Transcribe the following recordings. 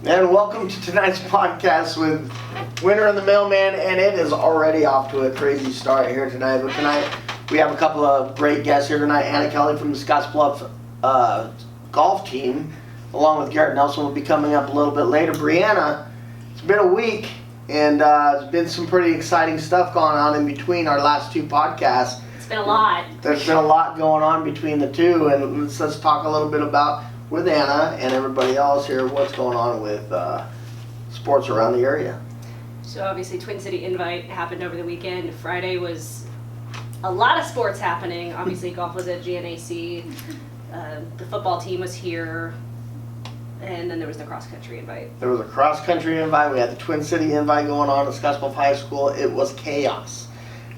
And welcome to tonight's podcast with Winner and the Mailman, and it is already off to a crazy start here tonight. But tonight we have a couple of great guests here tonight. Anna Kelley from the Scottsbluff golf team, along with Garrett Nelson, will be coming up a little bit later. Bryanna, it's been a week, and there's been some pretty exciting stuff going on in between our last two podcasts. It's been a lot. There's been a lot going on between the two, and let's talk a little bit about, with Anna and everybody else here, what's going on with sports around the area. So obviously Twin City Invite happened over the weekend. Friday was a lot of sports happening. Obviously golf was at GNAC. The football team was here. And then there was the cross-country invite. There was a cross-country invite. We had the Twin City Invite going on at Scottsbluff High School. It was chaos.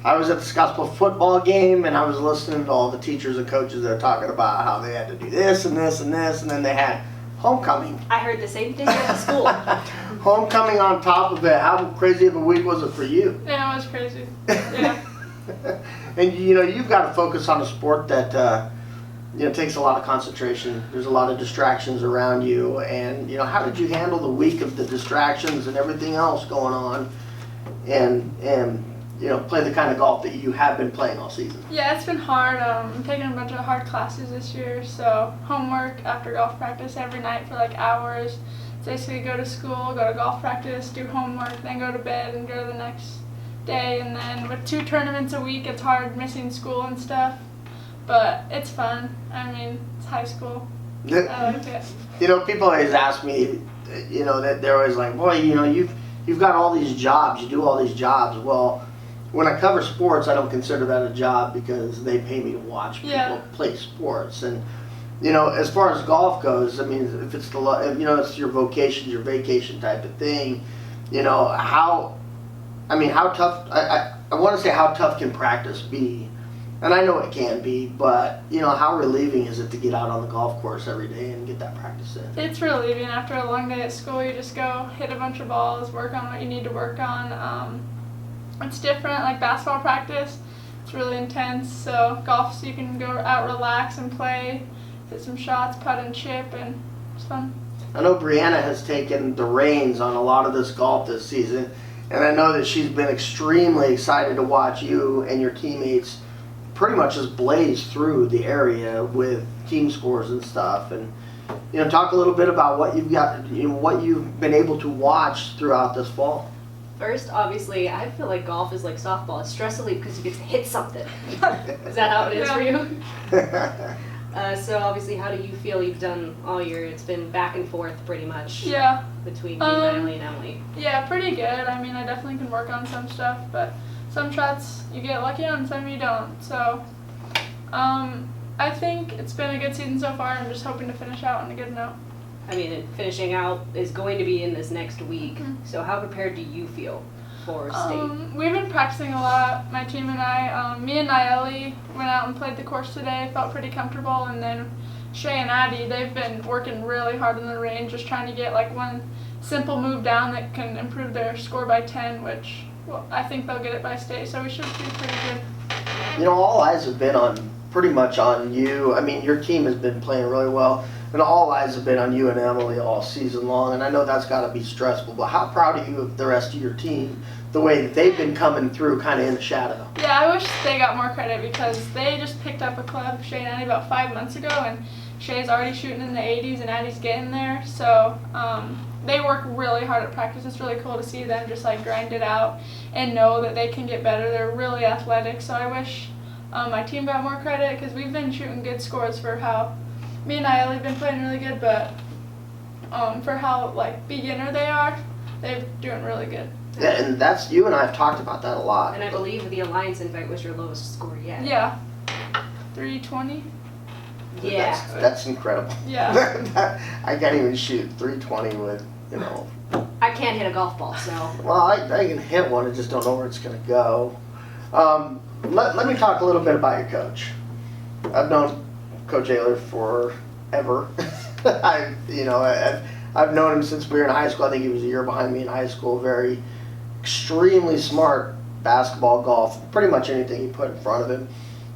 I was at the Scottsbluff football game, and I was listening to all the teachers and coaches that were talking about how they had to do this and this and this, and then they had homecoming. I heard the same thing at school. Homecoming on top of it. How crazy of a week was it for you? Yeah, it was crazy. Yeah. And you've got to focus on a sport that takes a lot of concentration. There's a lot of distractions around you, and how did you handle the week of the distractions and everything else going on, and play the kind of golf that you have been playing all season? Yeah, it's been hard. I'm taking a bunch of hard classes this year, so homework after golf practice every night for like hours. So basically go to school, go to golf practice, do homework, then go to bed and go to the next day. And then with 2 tournaments a week, it's hard missing school and stuff, but it's fun. I mean, it's high school. I like it. People always ask me, that they're always like, boy, you've got all these jobs, you do all these jobs. Well, when I cover sports, I don't consider that a job because they pay me to watch people play sports. And as far as golf goes, I mean, if it's it's your vocation, your vacation type of thing. How tough? I want to say how tough can practice be, and I know it can be, but how relieving is it to get out on the golf course every day and get that practice in? It's relieving. After a long day at school, you just go hit a bunch of balls, work on what you need to work on. It's different, like basketball practice, it's really intense, so golf, so you can go out, relax and play, hit some shots, putt and chip, and it's fun. I know Bryanna has taken the reins on a lot of this golf this season, and I know that she's been extremely excited to watch you and your teammates pretty much just blaze through the area with team scores and stuff, and talk a little bit about what you've got, what you've been able to watch throughout this fall. First, obviously, I feel like golf is like softball. It's stress relief because you get to hit something. Is that how it is for you? So obviously, how do you feel you've done all year? It's been back and forth pretty much. Yeah. Between you, Emily, and Emily. Yeah, pretty good. I mean, I definitely can work on some stuff, but some shots you get lucky on, some you don't. So, I think it's been a good season so far. I'm just hoping to finish out on a good note. I mean, finishing out is going to be in this next week. Mm-hmm. So how prepared do you feel for state? We've been practicing a lot, my team and I. Me and Nieli went out and played the course today, felt pretty comfortable. And then Shay and Addie, they've been working really hard on the range, just trying to get like one simple move down that can improve their score by 10, which I think they'll get it by state. So we should be pretty good. All eyes have been pretty much on you. I mean, your team has been playing really well. And all eyes have been on you and Emily all season long, and I know that's got to be stressful, but how proud are you of the rest of your team, the way that they've been coming through kind of in the shadow? Yeah, I wish they got more credit because they just picked up a club, Shay and Addie, about 5 months ago, and Shay's already shooting in the 80s and Addie's getting there, so they work really hard at practice. It's really cool to see them just like grind it out and know that they can get better. They're really athletic, so I wish my team got more credit because we've been shooting good scores for how me and Nieli have been playing really good, but for how like beginner they are, they're doing really good. Yeah, and that's, you and I have talked about that a lot. And I believe the Alliance invite was your lowest score yet. Yeah, 320. Yeah. That's incredible. Yeah. I can't even shoot 320 with, I can't hit a golf ball, so. Well, I can hit one, I just don't know where it's going to go. Let me talk a little bit about your coach. I've known Coach Ayler forever. I've known him since we were in high school. I think he was a year behind me in high school. Very extremely smart basketball, golf, pretty much anything you put in front of him.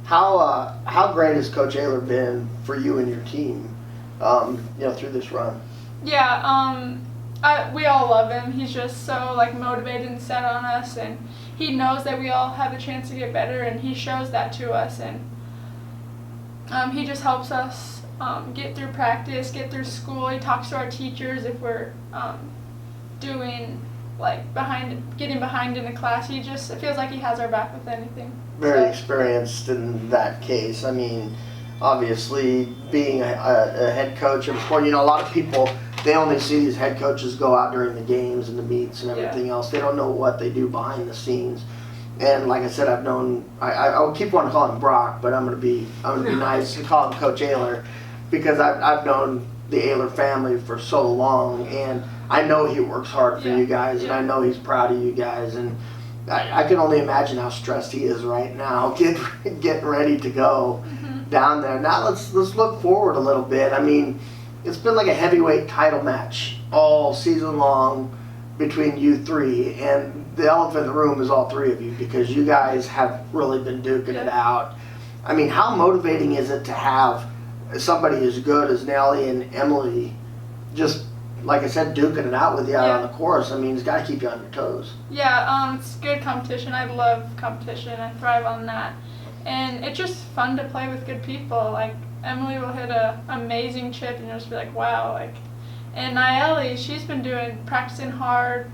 How great has Coach Ayler been for you and your team, through this run? Yeah, we all love him. He's just so like motivated and set on us, and he knows that we all have a chance to get better, and he shows that to us. And he just helps us get through practice, get through school. He talks to our teachers if we're doing like getting behind in a class. It feels like he has our back with anything. Very experienced in that case. I mean, obviously being a head coach of sport, a lot of people, they only see these head coaches go out during the games and the meets and everything else. They don't know what they do behind the scenes. And like I said, I've known, I would keep wanting to call him Brock, but I'm gonna be nice and call him Coach Ayler, because I've known the Ayler family for so long, and I know he works hard for you guys, and I know he's proud of you guys, and I can only imagine how stressed he is right now, getting ready to go down there. Now let's look forward a little bit. I mean, it's been like a heavyweight title match all season long between you three, and the elephant in the room is all three of you, because you guys have really been duking it out. I mean, how motivating is it to have somebody as good as Nellie and Emily just, like I said, duking it out with you out on the course? I mean, it's got to keep you on your toes. Yeah, it's good competition. I love competition. I thrive on that. And it's just fun to play with good people. Like, Emily will hit a amazing chip, and you'll just be like, wow. And Nayeli, she's been practicing hard.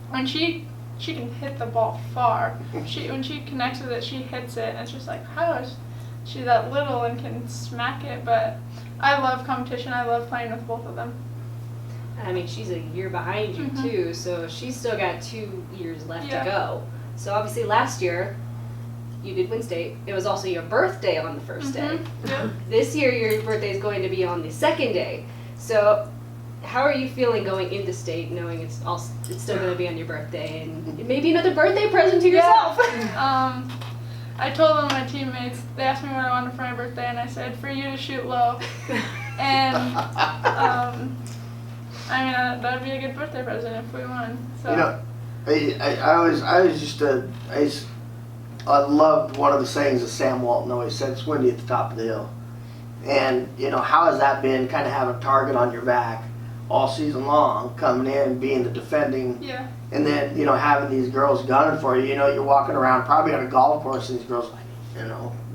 When she can hit the ball far. When she connects with it, she hits it, and it's just like, how is she that little and can smack it? But I love competition. I love playing with both of them. I mean, she's a year behind you too, so she's still got 2 years left to go. So obviously last year, you did win state. It was also your birthday on the first day. Yep. This year, your birthday is going to be on the second day. So how are you feeling going into state, knowing it's still going to be on your birthday, and maybe another birthday present to yourself? I told one of my teammates, they asked me what I wanted for my birthday, and I said, for you to shoot low. And I mean, that'd be a good birthday present if we won. So. I loved one of the sayings that Sam Walton always said, it's windy at the top of the hill. And, how has that been, kind of having a target on your back all season long, coming in, being the defending, and then, having these girls gunning for you. You're walking around probably on a golf course, and these girls,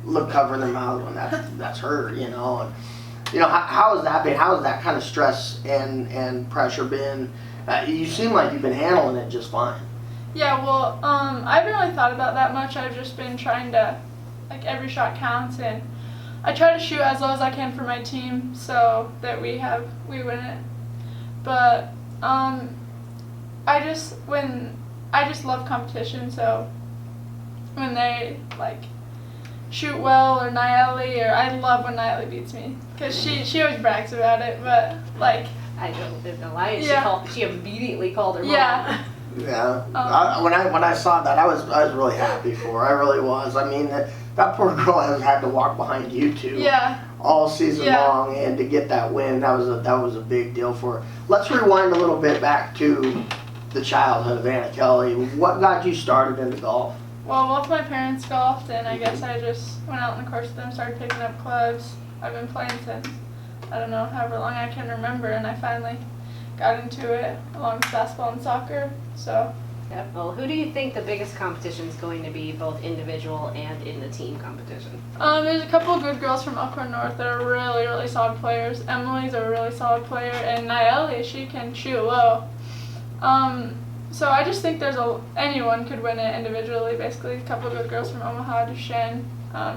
look covering their mouth when that's her, And, how has that been? How has that kind of stress and pressure been? You seem like you've been handling it just fine. Yeah, well, I haven't really thought about that much. I've just been trying to, every shot counts, and I try to shoot as low as I can for my team so that we win it. But I just love competition. So when they shoot well, or Nayeli, or I love when Nayeli beats me, because she always brags about it. But I don't know why. She immediately called her mom. Yeah. When I saw that, I was really happy for her. I really was. I mean, that poor girl has had to walk behind you two all season long, and to get that win, that was a big deal for her. Let's rewind a little bit back to the childhood of Anna Kelley. What got you started into golf? Well, both my parents golfed, and I guess I just went out on the course with them, started picking up clubs. I've been playing since, I don't know, however long I can remember, and I finally got into it along with basketball and soccer. So. Yep. Well, who do you think the biggest competition is going to be, both individual and in the team competition? There's a couple of good girls from Elkhorn North that are really, really solid players. Emily's a really solid player, and Nayeli, she can shoot low. So I just think anyone could win it individually. Basically, a couple of good girls from Omaha, Duchesne.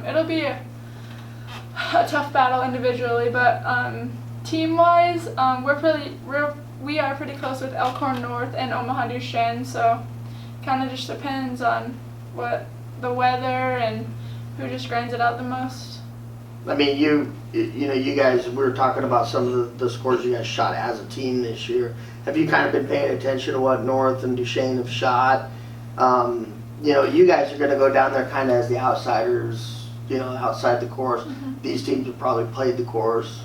It'll be a tough battle individually, but team-wise, we are pretty close with Elkhorn North and Omaha Duchesne, so kind of just depends on what the weather and who just grinds it out the most. I mean, you guys, we were talking about some of the scores you guys shot as a team this year. Have you kind of been paying attention to what North and Duchesne have shot? You guys are going to go down there kind of as the outsiders, outside the course. These teams have probably played the course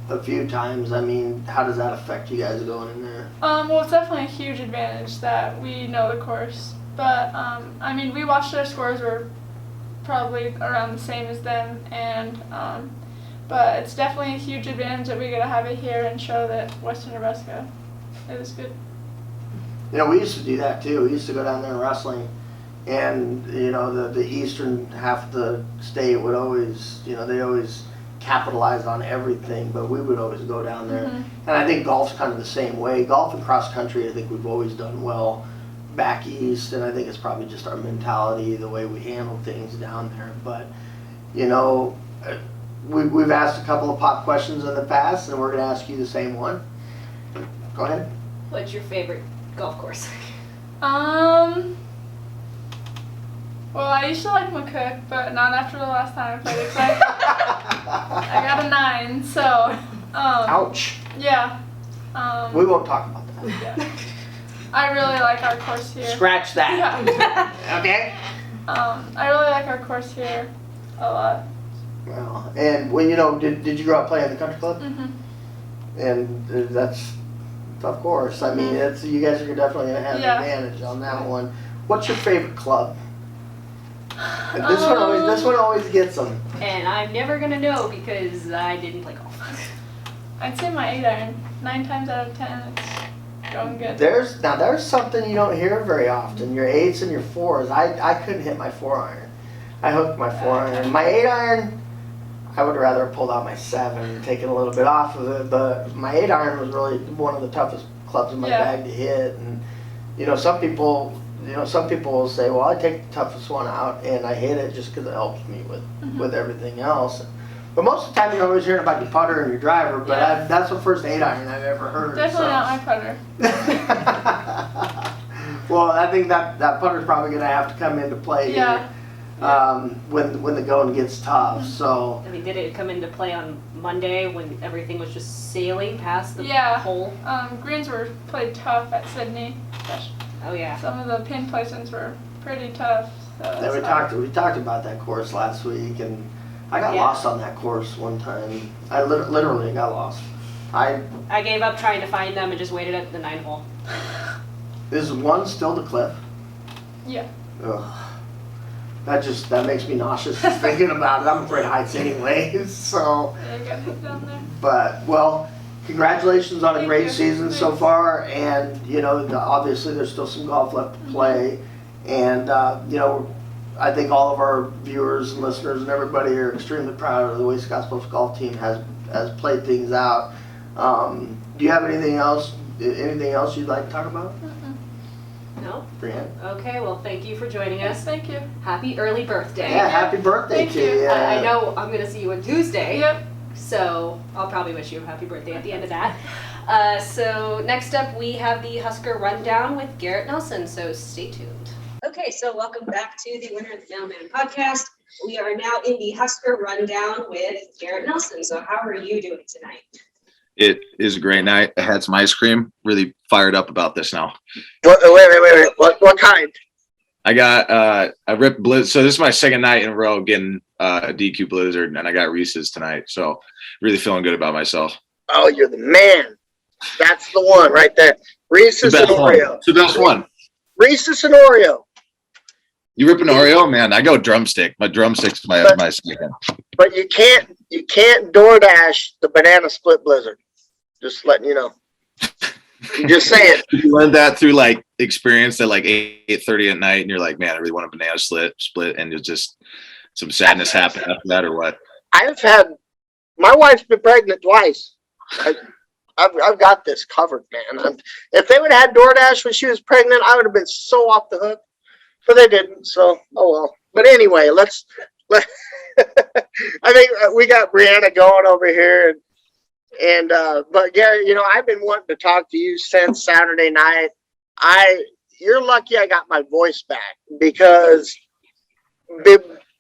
a few times. I mean, how does that affect you guys going in there? Well, it's definitely a huge advantage that we know the course. But, I mean, we watched their scores were probably around the same as them, and but it's definitely a huge advantage that we get to have it here and show that Western Nebraska it was good. You know, we used to do that too. We used to go down there in wrestling, and you know, the eastern half of the state would always, you know, they always capitalize on everything, but we would always go down there. And I think golf's kind of the same way. Golf and cross country, I think we've always done well back east, and I think it's probably just our mentality, the way we handle things down there. But you know, we've asked a couple of pop questions in the past, and we're going to ask you the same one. Go ahead. What's your favorite golf course? Well, I used to like McCook, but not after the last time I played it. 'Cause I got a 9, so. Ouch. Yeah. We won't talk about that. Yeah. I really like our course here. Scratch that. Yeah. Okay. I really like our course here a lot. Well, and when you know, did you grow up playing at the country club? Mm-hmm. And that's a tough course. I mean, it's you guys are definitely going to have Yeah. an advantage on that one. What's your favorite club? And this one always gets them. And I'm never gonna know because I didn't play golf. I'd say my 8-iron. 9 times out of 10, it's going good. There's something you don't hear very often. Your 8s and your 4s. I couldn't hit my 4-iron. I hooked my 4-iron. My 8-iron, I would rather have pulled out my 7 and taken a little bit off of it. But my 8-iron was really one of the toughest clubs in my bag to hit. And you know, some people will say, well, I take the toughest one out and I hit it just because it helps me with everything else. But most of the time you're always hearing about your putter and your driver, but that's the first 8-iron I've ever heard. Definitely not my putter. Well, I think that putter's probably going to have to come into play here when the going gets tough. So I mean, did it come into play on Monday when everything was just sailing past the hole? Greens were played tough at Sydney. Oh yeah. Some of the pin placements were pretty tough. So we talked about that course last week, and I got lost on that course one time. I literally got lost. I gave up trying to find them and just waited at the 9 hole. Is one still the cliff? Yeah. Ugh. That makes me nauseous just thinking about it. I'm afraid of heights anyways. So. Yeah, you got hit down there. But well, congratulations on a great you. season so far, and you know, obviously there's still some golf left to play, and you know, I think all of our viewers and listeners and everybody are extremely proud of the way Scottsbluff's golf team has played things out. Do you have anything else you'd like to talk about? No? Bryanna? Okay, well, thank you for joining Yes, us. thank you. Happy early birthday. Yeah, happy birthday Thank to you. you. I know I'm going to see you on Tuesday. Yep. So I'll probably wish you a happy birthday at the end of that. So next up we have the Husker Rundown with Garrett Nelson, so stay tuned. Okay, so welcome back to the Winner of the Mailman podcast. We are now in the Husker Rundown with Garrett Nelson. So how are you doing tonight? It is a great night. I had some ice cream. Really fired up about this now. Wait. What kind? I got I ripped Blizz. So this is my second night in a row getting a DQ Blizzard, and I got Reese's tonight. So really feeling good about myself. Oh, you're the man. That's the one right there. Reese's and Oreo. It's the best one. Reese's and Oreo. You rip an Oreo, man? I go drumstick. My drumstick's my second. But you can't DoorDash the banana split blizzard. Just letting you know. I'm just saying. You learned that through like experience at like 8:30 at night, and you're like, man, I really want a banana split, and it's just some sadness happened after that, or what? My wife's been pregnant twice. I've got this covered, man. If they would have had DoorDash when she was pregnant, I would have been so off the hook. But they didn't, so oh well. But anyway, I think we got Bryanna going over here, and but Gary, you know, I've been wanting to talk to you since Saturday night. You're lucky I got my voice back, because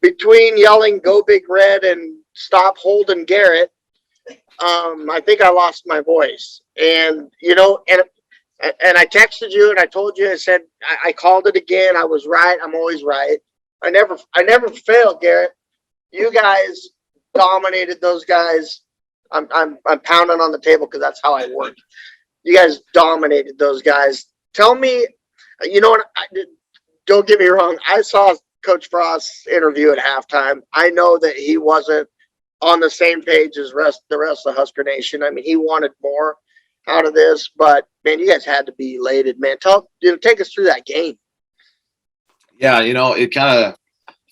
between yelling "Go Big Red" and "Stop holding Garrett," I think I lost my voice. And you know, and I texted you and I told you, I said, I called it again. I was right. I'm always right. I never failed, Garrett. You guys dominated those guys. I'm pounding on the table because that's how I work. You guys dominated those guys. Tell me, you know what? Don't get me wrong. I saw Coach Frost's interview at halftime. I know that he wasn't on the same page as the rest of the Husker Nation. I mean, he wanted more. out of this, but man, you guys had to be elated, man. Take us through that game. Yeah, it kind of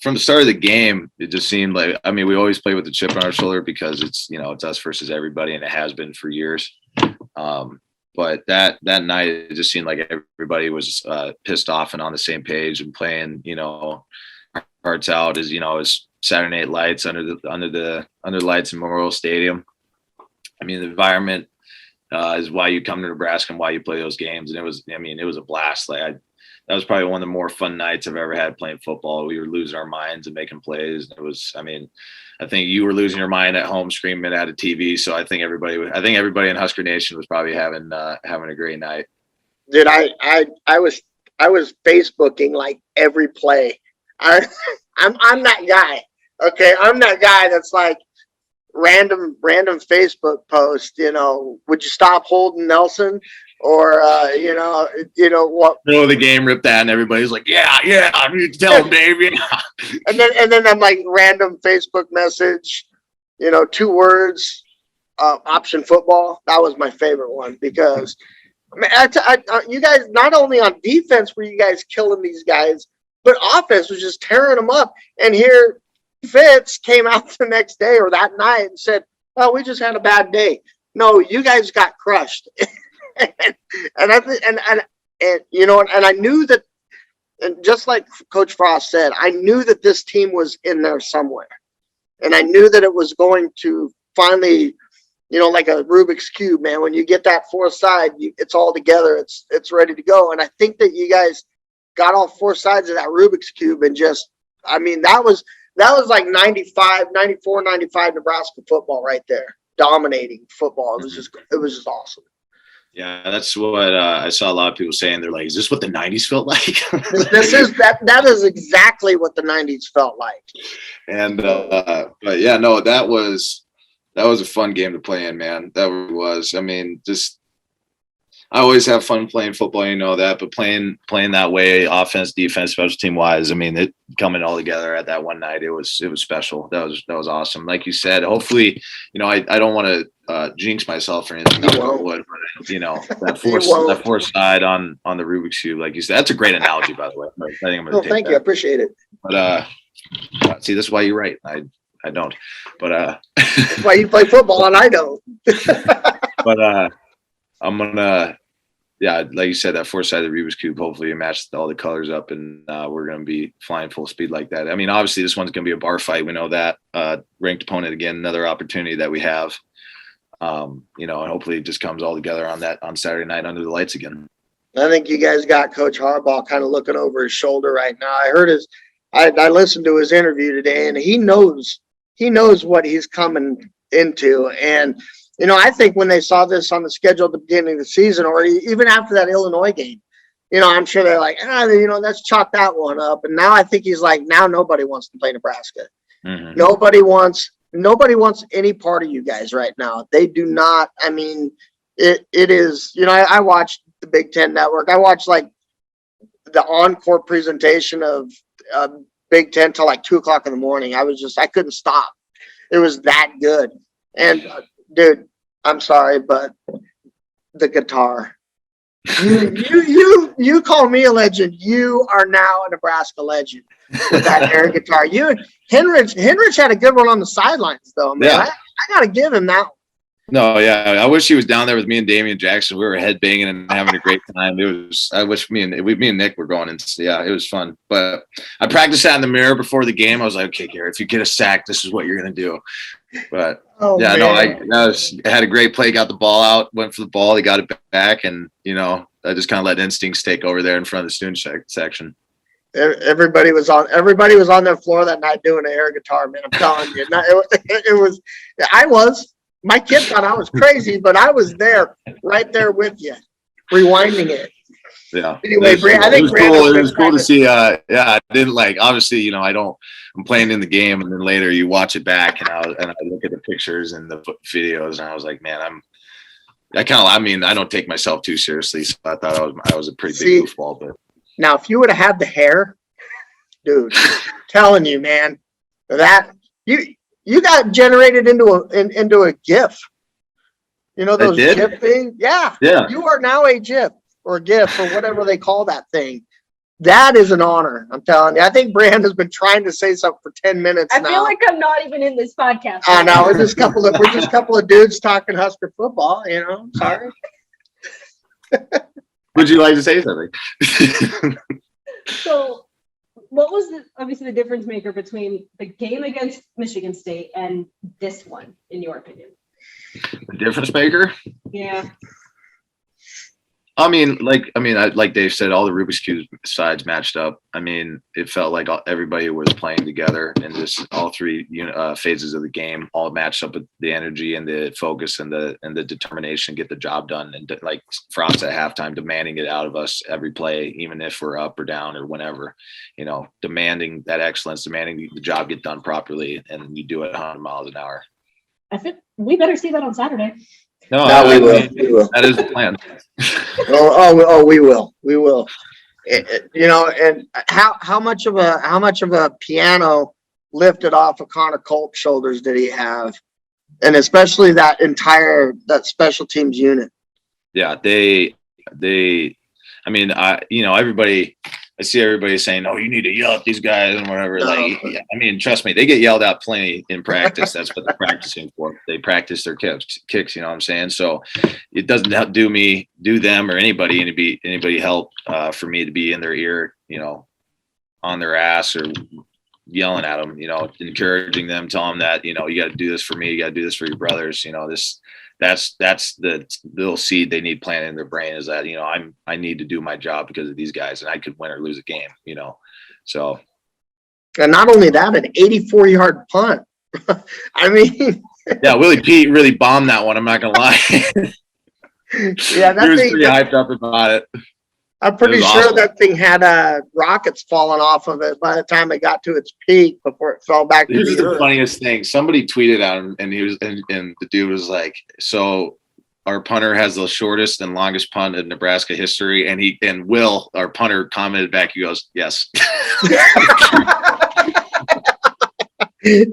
from the start of the game, it just seemed like, I mean, we always play with the chip on our shoulder because it's it's us versus everybody, and it has been for years. But that night, it just seemed like everybody was pissed off and on the same page and playing, hearts out as as Saturday Night Lights under the lights in Memorial Stadium. I mean, the environment is why you come to Nebraska and why you play those games, and it was a blast. Like that was probably one of the more fun nights I've ever had playing football. We were losing our minds and making plays. And it was, I think you were losing your mind at home screaming at a TV. So I think everybody in Husker Nation was probably having a great night. Dude, I was Facebooking like every play. I'm that guy. Okay. I'm that guy that's like random Facebook post, would you stop holding Nelson? Or what? The game ripped that, and everybody's like, "Yeah, I need to tell him, Dave." Yeah. and then I'm like random Facebook message, 2 words, option football. That was my favorite one because, you guys not only on defense were you guys killing these guys, but offense was just tearing them up. And here, Fitz came out the next day or that night and said, "Oh, we just had a bad day." No, you guys got crushed. and I knew that, and just like Coach Frost said, I knew that this team was in there somewhere, and I knew that it was going to finally, like a Rubik's Cube, man. When you get that fourth side, it's all together. It's ready to go. And I think that you guys got all 4 sides of that Rubik's Cube, and just, that was like 95, 94, 95 Nebraska football right there, dominating football. It was just awesome. Yeah, that's what I saw a lot of people saying. They're like, "Is this what the '90s felt like?" That is exactly what the '90s felt like. And but yeah, no, that was a fun game to play in, man. That was. I always have fun playing football, that, but playing that way, offense, defense, special team wise, it coming all together at that one night, it was special. That was awesome. Like you said, hopefully, I don't want to jinx myself or anything, but that fourth side on the Rubik's Cube, like you said, that's a great analogy, by the way. I think I'm gonna thank you, I appreciate it. But see, this is why you're right. I don't, but that's why you play football and I don't. But I'm gonna. Yeah, like you said, that fourth side of the Rubik's Cube, hopefully you match all the colors up, and we're going to be flying full speed like that. Obviously this one's going to be a bar fight. We know that. Ranked opponent, again, another opportunity that we have. And hopefully it just comes all together on Saturday night under the lights again. I think you guys got Coach Harbaugh kind of looking over his shoulder right now. I listened to his interview today, and he knows what he's coming into. And I think when they saw this on the schedule at the beginning of the season, or even after that Illinois game, I'm sure they're like, let's chop that one up. And now I think he's like, now nobody wants to play Nebraska. Mm-hmm. Nobody wants any part of you guys right now. They do not. It is, I watched the Big Ten Network. I watched like the encore presentation of Big Ten till like 2:00 in the morning. I couldn't stop. It was that good. And dude, I'm sorry, but the guitar. You call me a legend. You are now a Nebraska legend with that air guitar. Henrich had a good one on the sidelines, though. Man, yeah. I got to give him that one. No, yeah, I wish he was down there with me and Damian Jackson. We were headbanging and having a great time. I wish me and Nick were going, and yeah, it was fun. But I practiced that in the mirror before the game. I was like, okay, Garrett, if you get a sack, this is what you're gonna do. But yeah, man. No, I had a great play. Got the ball out, went for the ball. He got it back, and I just kind of let instincts take over there in front of the student section. Everybody was on their floor that night doing an air guitar, man. I'm telling you, I was. My kid thought I was crazy, but I was there, right there with you, rewinding it. Yeah. Anyway, I think it was cool to see. I didn't obviously, I'm playing in the game, and then later you watch it back, and I look at the pictures and the videos, and I was like, man, I don't take myself too seriously, so I thought I was a pretty big goofball. But now, if you would have had the hair, dude, telling you, man, that you got generated into a GIF. You know I those did? GIF things? Yeah. Yeah. You are now a GIF or GIF or whatever they call that thing. That is an honor. I'm telling you. I think Bryanna's been trying to say something for 10 minutes now. I feel like I'm not even in this podcast. I know we're just a couple of dudes talking Husker football. You know, sorry. Would you like to say something? So, what was obviously the difference maker between the game against Michigan State and this one, in your opinion? The difference maker? Yeah. Like Dave said, all the Rubik's Cube sides matched up. I mean, it felt like everybody was playing together, and just all three phases of the game all matched up with the energy and the focus and the determination to get the job done. And like Frost at halftime, demanding it out of us every play, even if we're up or down or whenever, demanding that excellence, demanding the job get done properly, and you do it 100 miles an hour. I think we better see that on Saturday. No, We will. That is the plan. We will. We will. And how much of a piano lifted off of Connor Colt's shoulders did he have? And especially that special teams unit. Yeah, everybody, I see everybody saying, "Oh, you need to yell at these guys and whatever." No. Trust me, they get yelled at plenty in practice. That's what they're practicing for. They practice their kicks. You know what I'm saying? So it doesn't do them or anybody help for me to be in their ear, on their ass or yelling at them, encouraging them, telling them that, you got to do this for me. You got to do this for your brothers. That's the little seed they need planted in their brain, is that, I need to do my job because of these guys, and I could win or lose a game, so. And not only that, an 84-yard punt. I mean, yeah, Willie Pete really bombed that one. I'm not gonna lie. Yeah, he was pretty hyped up about it. I'm pretty sure awesome. that thing had rockets falling off of it by the time it got to its peak before it fell back to This is the the earth. funniest thing. Somebody tweeted at him, and and the dude was like, "So our punter has the shortest and longest punt in Nebraska history," and Will, our punter, commented back. He goes, "Yes."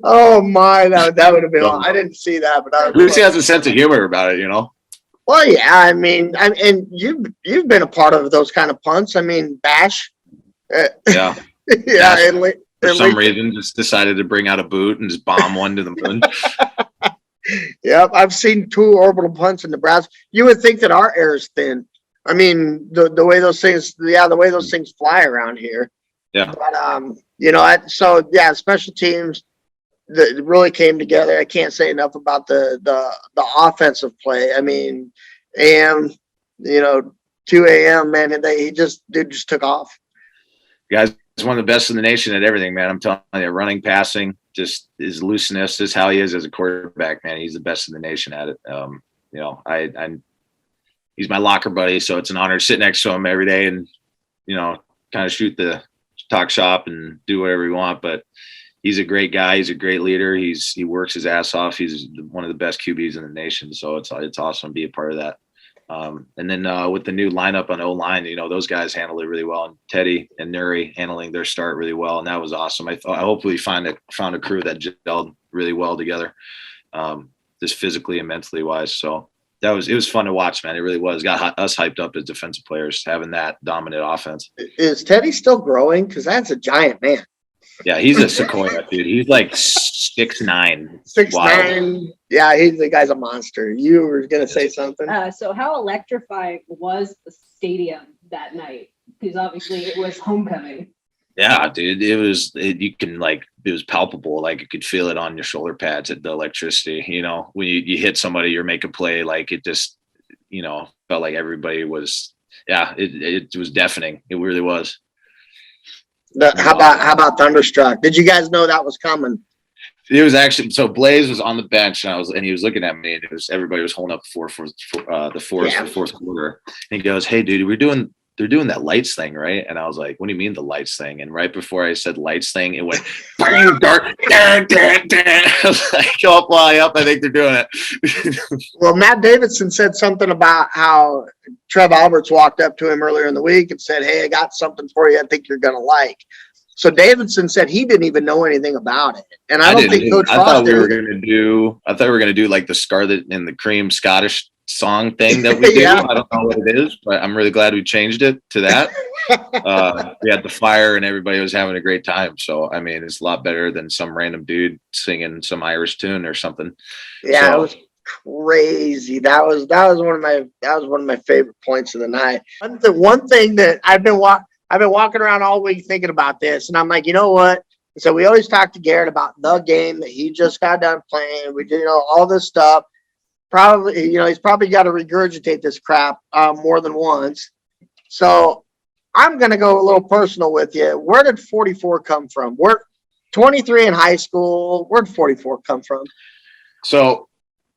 Oh my, that would have been. I didn't see that, but At least he has a sense of humor about it, Well, yeah, I mean, and you've been a part of those kind of punts. I mean, Bash. Yeah. Yeah, For some reason, just decided to bring out a boot and just bomb one to the moon. Yep, I've seen 2 orbital punts in Nebraska. You would think that our air is thin. I mean, the way those things, the way those things fly around here. Yeah. But special teams that really came together. I can't say enough about the offensive play. I mean, 2 a.m. man, dude just took off. Guys, he's one of the best in the nation at everything, man. I'm telling you, running, passing, just his looseness, just how he is as a quarterback, man. He's the best in the nation at it. He's my locker buddy, so it's an honor to sit next to him every day and, kind of shoot the talk shop and do whatever we want. But he's a great guy. He's a great leader. He works his ass off. He's one of the best QBs in the nation. So it's awesome to be a part of that. And then with the new lineup on O-line, those guys handled it really well. And Teddy and Nuri handling their start really well. And that was awesome. I hopefully found a crew that gelled really well together, just physically and mentally wise. So it was fun to watch, man. It really was. Got us hyped up as defensive players, having that dominant offense. Is Teddy still growing? Because that's a giant man. Yeah, he's a sequoia, dude. He's like 6'9". 6'9". Yeah, the guy's a monster. You were gonna say something? So how electrifying was the stadium that night? Because obviously it was homecoming. Yeah, dude, it was palpable. Like you could feel it on your shoulder pads at the electricity, when you hit somebody or make a play, like it just, felt like everybody was, it was deafening. It really was. How about Thunderstruck? Did you guys know that was coming? It was actually, so Blaze was on the bench and he was looking at me, and everybody was holding up for the fourth quarter. And he goes, "Hey dude, they're doing that lights thing, right?" And I was like, "What do you mean the lights thing?" And right before I said lights thing, it went bang, dark, dan, dan, dan. I was like, "Oh, fly up! I think they're doing it." Well, Matt Davidson said something about how Trev Alberts walked up to him earlier in the week and said, "Hey, I got something for you I think you're gonna like." So Davidson said he didn't even know anything about it. And I don't didn't think either. Coach I Frost thought we did were either. gonna do like the Scarlet and the Cream Scottish song thing that we do. Yeah. I don't know what it is, but I'm really glad we changed it to that. We had the fire and everybody was having a great time. So I mean, it's a lot better than some random dude singing some Irish tune or something. Yeah, So, it was crazy. That was one of my favorite points of the night. The one thing that I've been walking around all week thinking about this, and I'm like, you know what? So we always talk to Garrett about the game that he just got done playing. We did, all this stuff. Probably, he's probably got to regurgitate this crap more than once. So I'm gonna go a little personal with you. Where did 44 come from? We're 23 in high school. Where did 44 come from? So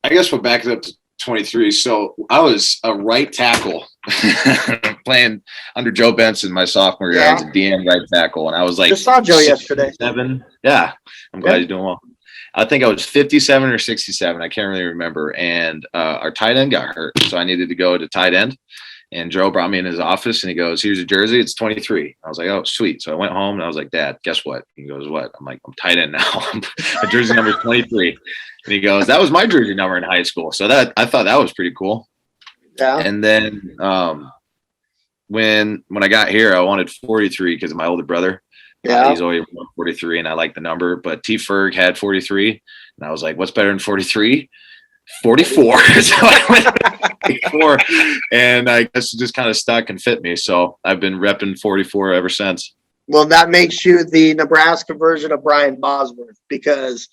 I guess we'll back it up to 23. So I was a right tackle playing under Joe Benson my sophomore year. I was a DM right tackle, and I was like, Just saw Joe yesterday. 67. Yeah, I'm glad you're doing well. I think I was 57 or 67. I can't really remember. And our tight end got hurt, so I needed to go to tight end. And Joe brought me in his office, and he goes, "Here's your jersey. It's 23." I was like, "Oh, sweet." So I went home, and I was like, "Dad, guess what?" He goes, "What?" I'm like, "I'm tight end now. My jersey number is 23." And he goes, "That was my jersey number in high school." So I thought that was pretty cool. Yeah. And then when I got here, I wanted 43 because of my older brother. Yeah. He's always 43, and I like the number. But T. Ferg had 43, and I was like, "What's better than 43?" 44. So I went 44, and I guess it just kind of stuck and fit me. So I've been repping 44 ever since. Well, that makes you the Nebraska version of Brian Bosworth, because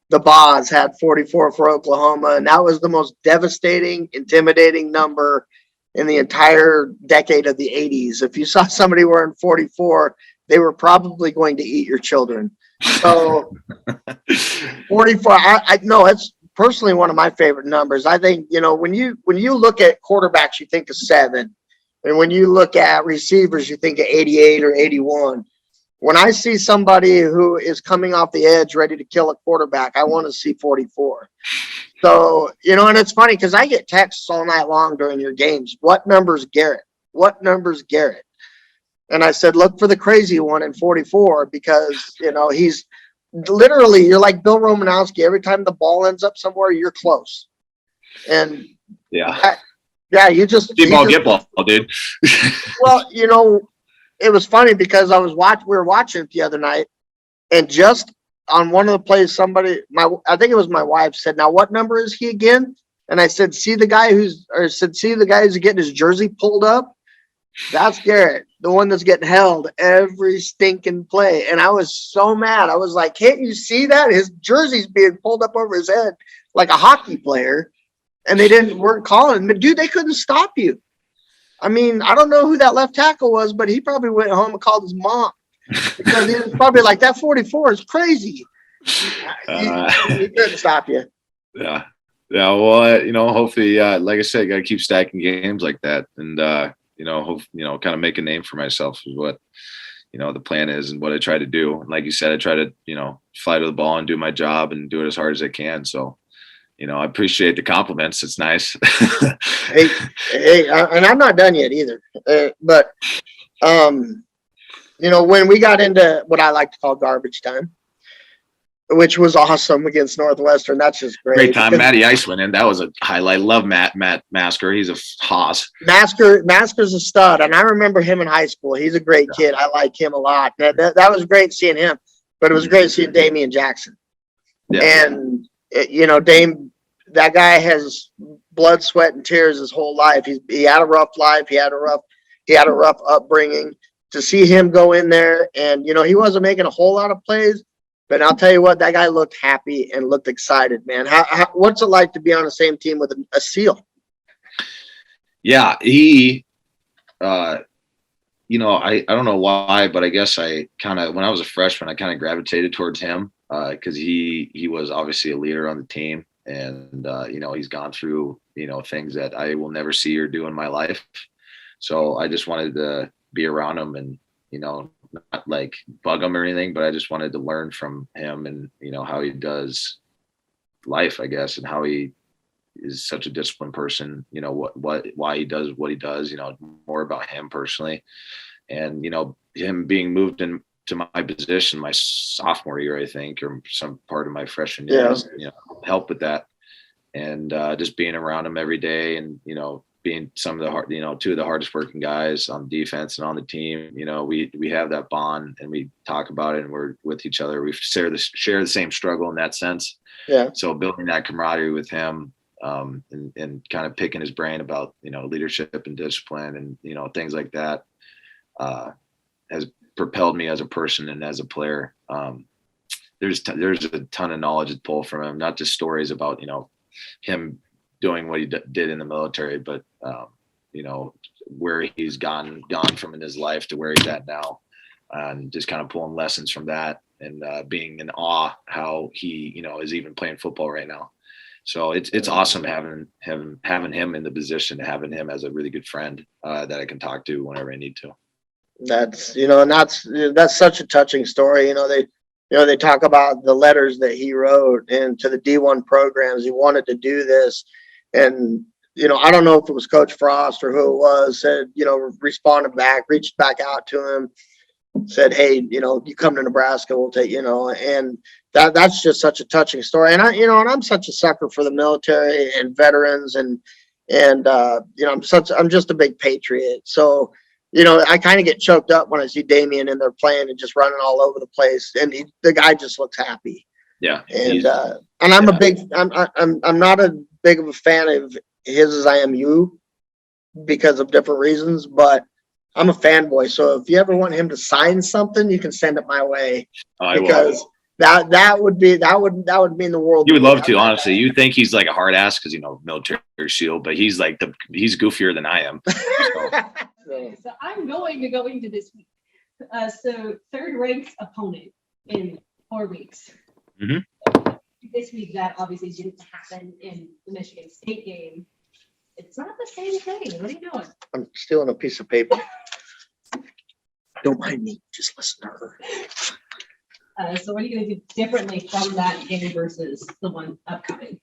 the Boz had 44 for Oklahoma, and that was the most devastating, intimidating number in the entire decade of the 80s. If you saw somebody wearing 44, they were probably going to eat your children. So 44, I know it's personally one of my favorite numbers. I think, when you look at quarterbacks, you think of 7. And when you look at receivers, you think of 88 or 81. When I see somebody who is coming off the edge ready to kill a quarterback, I want to see 44. So, and it's funny because I get texts all night long during your games. What number's Garrett? What number's Garrett? And I said, look for the crazy one in 44, because, he's literally, you're like Bill Romanowski. Every time the ball ends up somewhere, you're close. And yeah, you just deep ball, get ball, dude. Well, it was funny because we were watching it the other night, and just on one of the plays, I think it was my wife, said, "Now what number is he again?" And I said, see the guy who's getting his jersey pulled up? That's Garrett, the one that's getting held every stinking play. And I was so mad. I was like, can't you see that? His jersey's being pulled up over his head like a hockey player. And they weren't calling him. But dude, they couldn't stop you. I mean, I don't know who that left tackle was, but he probably went home and called his mom, because he was probably like, that 44 is crazy. He couldn't stop you. Yeah. Yeah. Well, hopefully, like I said, I got to keep stacking games like that. And, kind of make a name for myself is what, the plan is and what I try to do. And like you said, I try to, fly to the ball and do my job and do it as hard as I can. So, I appreciate the compliments. It's nice. hey, and I'm not done yet either. But when we got into what I like to call garbage time, which was awesome against Northwestern. That's just great. Great time. Matty Ice went in. That was a highlight. Love Matt Masker. He's a hoss. Masker's a stud. And I remember him in high school. He's a great kid. I like him a lot. That was great seeing him, but it was great seeing Damian Jackson. Yeah. And, Dame, that guy has blood, sweat, and tears his whole life. He had a rough life. He had a rough upbringing. To see him go in there and, he wasn't making a whole lot of plays, but I'll tell you what, that guy looked happy and looked excited, man. What's it like to be on the same team with a SEAL? Yeah, he, I don't know why, but I guess when I was a freshman, I kind of gravitated towards him because he was obviously a leader on the team. And, he's gone through, things that I will never see or do in my life. So I just wanted to be around him and, not like bug him or anything, but I just wanted to learn from him and, how he does life, I guess, and how he is such a disciplined person, why he does what he does, more about him personally. And, him being moved in to my position my sophomore year, I think, or some part of my freshman year. Yeah. Help with that, and just being around him every day, and being some of the two of the hardest working guys on defense and on the team. We have that bond, and we talk about it, and we're with each other. We share the same struggle in that sense. Yeah. So building that camaraderie with him, and kind of picking his brain about leadership and discipline and things like that has propelled me as a person and as a player. There's a ton of knowledge to pull from him, not just stories about him doing what he did in the military, but where he's gone from in his life to where he's at now, and just kind of pulling lessons from that, and being in awe how he is even playing football right now. So it's awesome having him in the position, having him as a really good friend that I can talk to whenever I need to. That's and that's such a touching story. They talk about the letters that he wrote and to the D1 programs. He wanted to do this, and I don't know if it was Coach Frost or who it was, said responded back, reached back out to him, said, hey, you come to Nebraska, we'll take and that's just such a touching story. And I'm such a sucker for the military and veterans, and I'm just a big patriot. So I kind of get choked up when I see Damien in there playing and just running all over the place, and the guy just looks happy. Yeah, and I'm not as big of a fan of his as I am you, because of different reasons, but I'm a fanboy. So if you ever want him to sign something, you can send it my way, because that would mean the world. You would love to, honestly. You think he's like a hard ass because military shield, but he's goofier than I am. So I'm going to go into this week. So third ranked opponent in 4 weeks. Mm-hmm. This week that obviously didn't happen in the Michigan State game. It's not the same thing. What are you doing? I'm stealing a piece of paper. Don't mind me. Just listen to her. So what are you going to do differently from that game versus the one upcoming?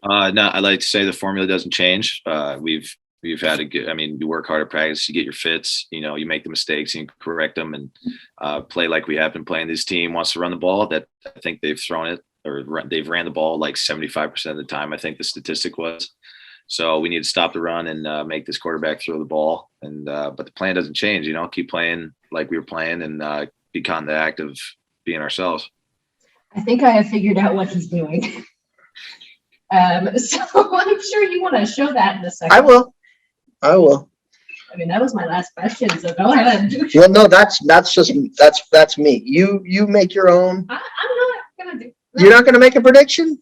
No, I like to say the formula doesn't change. We've had a good, you work hard at practice, you get your fits, you make the mistakes, you correct them, and play like we have been playing. This team wants to run the ball. That I think they've thrown it, or they've ran the ball like 75% of the time, I think the statistic was. So we need to stop the run and make this quarterback throw the ball. And but the plan doesn't change. Keep playing like we were playing, and be on the act of being ourselves. I think I have figured out what he's doing. So I'm sure you want to show that in a second. I will. That was my last question, so go ahead. Well, no, that's me. You make your own. I'm not gonna do. No. You're not gonna make a prediction?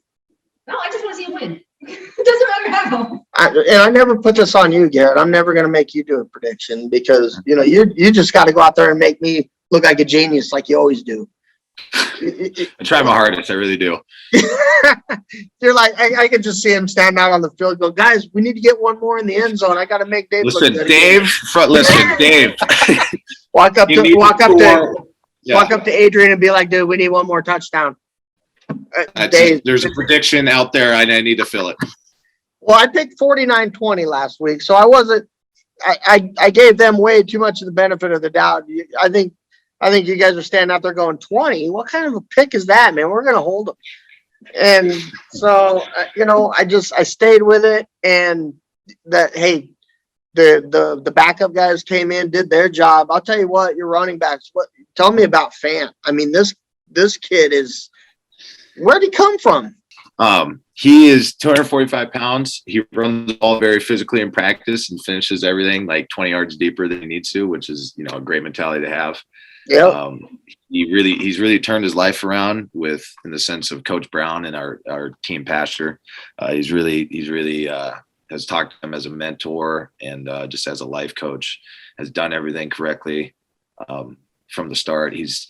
No, I just want to see a win. It doesn't matter how. I never put this on you, Garrett. I'm never gonna make you do a prediction, because you just got to go out there and make me look like a genius, like you always do. I try my hardest. I really do. You're like, I could just see him stand out on the field, go, guys, we need to get one more in the end zone. I got to make Dave. Listen, Dave. Dave. Walk up to Adrian and be like, dude, we need one more touchdown. There's a prediction out there. I need to fill it. Well, I picked 49-20 last week, so I wasn't. I gave them way too much of the benefit of the doubt. I think you guys are standing out there going 20. What kind of a pick is that, man? We're going to hold them. And so, I stayed with it, and hey, the backup guys came in, did their job. I'll tell you what, your running backs, tell me about Fant. This kid is, where'd he come from? He is 245 pounds. He runs the ball very physically in practice and finishes everything like 20 yards deeper than he needs to, which is, a great mentality to have. Yeah. He's really turned his life around in the sense of Coach Brown and our team pastor. He's really has talked to him as a mentor and just as a life coach, has done everything correctly from the start. He's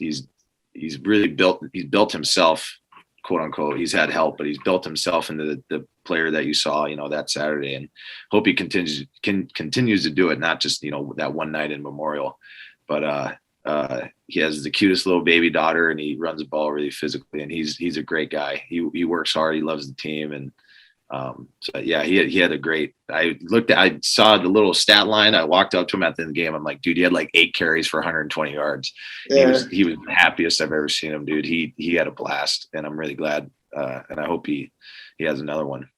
really built himself, quote unquote. He's had help, but he's built himself into the player that you saw, that Saturday, and hope he continues to do it. Not just, that one night in Memorial, but he has the cutest little baby daughter, and he runs the ball really physically, and he's a great guy. He works hard. He loves the team, and So yeah, he had a great. I saw the little stat line. I walked up to him at the end of the game. I'm like, dude, he had like 8 carries for 120 yards. Yeah. He was the happiest I've ever seen him, dude. He had a blast, and I'm really glad. And I hope he has another one.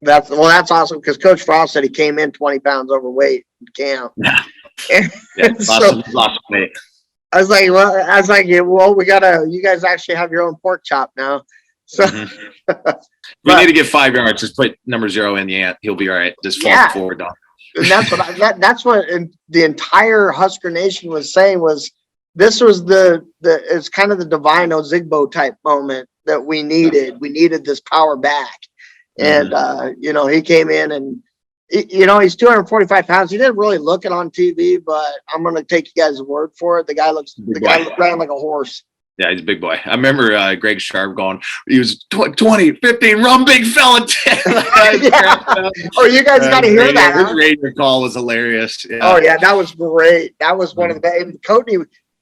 That's awesome because Coach Frost said he came in 20 pounds overweight in camp. Yeah, So, lost weight. I was like, you guys actually have your own pork chop now. So We need to get 5 yards. Just put number 0 in the ant. He'll be all right. Just fall forward down. and that's what the entire Husker Nation was saying was this was it's kind of the Divine Ozigbo type moment that we needed. We needed this power back. And, he came in and, he's 245 pounds. He didn't really look it on TV, but I'm going to take you guys' word for it. The guy ran like a horse. Yeah, he's a big boy. I remember Greg Sharp going, he was 20, 15, run big fella. Oh, you guys got to hear that. His radio call was hilarious. Yeah. Oh, yeah, that was great. That was one of the best.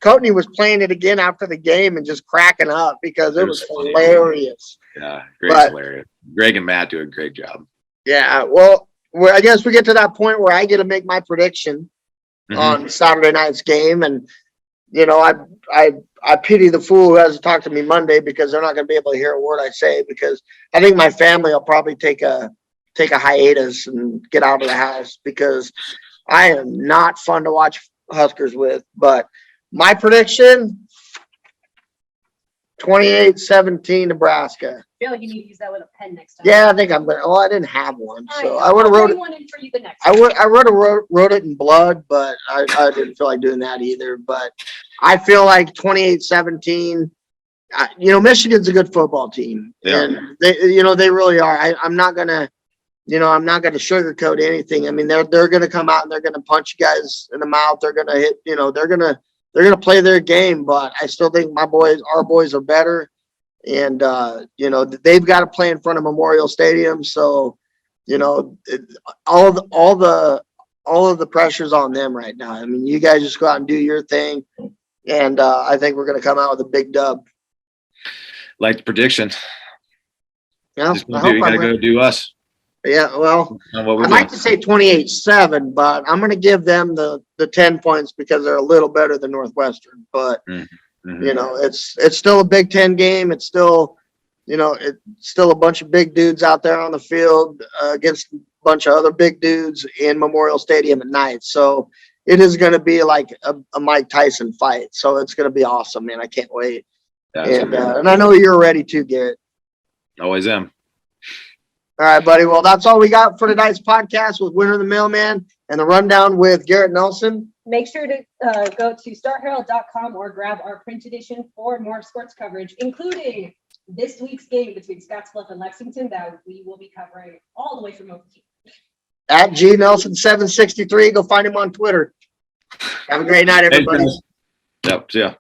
Courtney was playing it again after the game and just cracking up because it was hilarious. Yeah, hilarious. Greg and Matt do a great job. Yeah, well, I guess we get to that point where I get to make my prediction on Saturday night's game, and I pity the fool who has to talk to me Monday because they're not going to be able to hear a word I say because I think my family will probably take a hiatus and get out of the house because I am not fun to watch Huskers with. But my prediction, 28-17 Nebraska. I feel like you need to use that with a pen next time. Yeah, I think I'm gonna. Well, I didn't have one, so I would have I'll wrote bring it. one in for you the next I time. would have wrote it in blood, but I didn't feel like doing that either. But I feel like 28-17. Michigan's a good football team, and they really are. I'm not gonna sugarcoat anything. I mean, they're gonna come out and they're gonna punch you guys in the mouth. They're gonna hit. They're gonna play their game, but I still think our boys are better. And, they've got to play in front of Memorial Stadium. So, all of the pressure's on them right now. I mean, you guys just go out and do your thing. And I think we're going to come out with a big dub. Like the prediction. Yeah, We got to go do us. Yeah, well, I'd like to say 28-7, but I'm going to give them the 10 points because they're a little better than Northwestern. But it's still a Big Ten game. It's still, it's still a bunch of big dudes out there on the field against a bunch of other big dudes in Memorial Stadium at night. So it is going to be like a Mike Tyson fight. So it's going to be awesome, man. I can't wait. And I know you're ready too, Garrett. Always am. All right, buddy. Well, that's all we got for tonight's podcast with Winner of the Mailman and the rundown with Garrett Nelson. Make sure to go to starherald.com or grab our print edition for more sports coverage, including this week's game between Scottsbluff and Lexington that we will be covering all the way from over here. At GNelson763. Go find him on Twitter. Have a great night, everybody. Yep. Yeah.